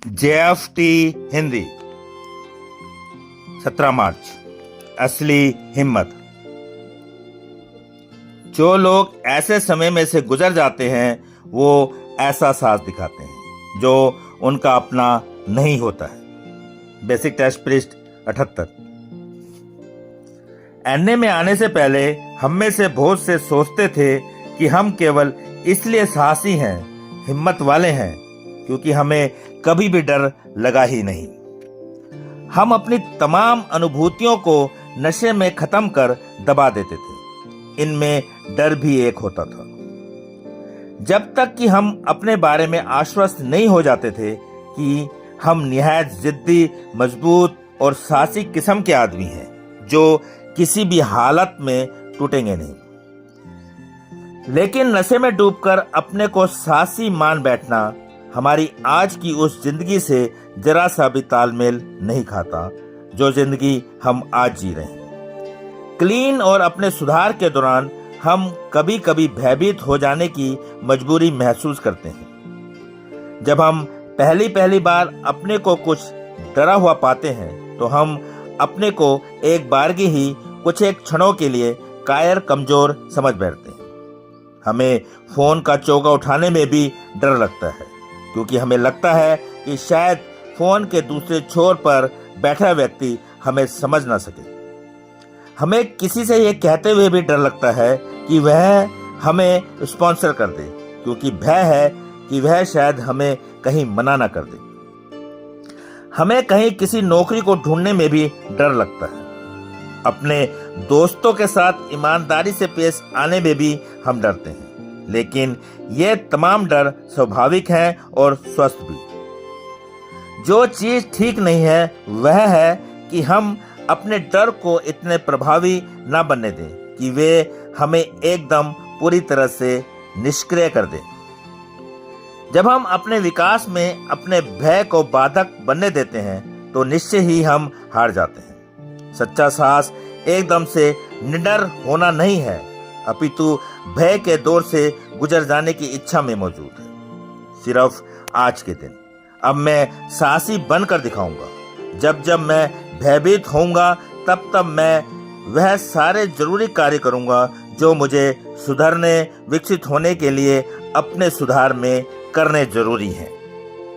JFT Hindi 17 मार्च। असली हिम्मत। जो लोग ऐसे समय में से गुजर जाते हैं वो ऐसा साहस दिखाते हैं जो उनका अपना नहीं होता है। बेसिक टेस्ट पृष्ठ 78। एनए में आने से पहले हम में से बहुत से सोचते थे कि हम केवल इसलिए साहसी हैं, हिम्मत वाले हैं, क्योंकि हमें कभी भी डर लगा ही नहीं। हम अपनी तमाम अनुभूतियों को नशे में खत्म कर दबा देते थे। इनमें डर भी एक होता था। जब तक कि हम अपने बारे में आश्वस्त नहीं हो जाते थे कि हम निहायत जिद्दी, मजबूत और साहसी किस्म के आदमी हैं जो किसी भी हालत में टूटेंगे नहीं। लेकिन नशे में डूबकर अपने को साहसी मान बैठना हमारी आज की उस जिंदगी से जरा सा भी तालमेल नहीं खाता जो जिंदगी हम आज जी रहे हैं। क्लीन और अपने सुधार के दौरान हम कभी कभी भयभीत हो जाने की मजबूरी महसूस करते हैं। जब हम पहली बार अपने को कुछ डरा हुआ पाते हैं तो हम अपने को एक बारगी ही कुछ एक क्षणों के लिए कायर, कमजोर समझ बैठते हैं। हमें फोन का चौका उठाने में भी डर लगता है, क्योंकि हमें लगता है कि शायद फोन के दूसरे छोर पर बैठा व्यक्ति हमें समझ ना सके। हमें किसी से यह कहते हुए भी डर लगता है कि वह हमें स्पॉन्सर कर दे, क्योंकि भय है कि वह शायद हमें कहीं मना ना कर दे। हमें कहीं किसी नौकरी को ढूंढने में भी डर लगता है। अपने दोस्तों के साथ ईमानदारी से पेश आने में भी हम डरते हैं। लेकिन ये तमाम डर स्वाभाविक हैं और स्वस्थ भी। जो चीज ठीक नहीं है वह है कि हम अपने डर को इतने प्रभावी ना बनने दें कि वे हमें एकदम पूरी तरह से निष्क्रिय कर दें। जब हम अपने विकास में अपने भय को बाधक बनने देते हैं तो निश्चय ही हम हार जाते हैं। सच्चा साहस एकदम से निडर होना नहीं है, अपितु भय के दौर से गुजर जाने की इच्छा में मौजूद है। सिर्फ आज के दिन अब मैं साहसी बनकर दिखाऊंगा। जब जब मैं भयभीत होऊंगा तब तब मैं वह सारे जरूरी कार्य करूंगा जो मुझे सुधरने, विकसित होने के लिए अपने सुधार में करने जरूरी हैं।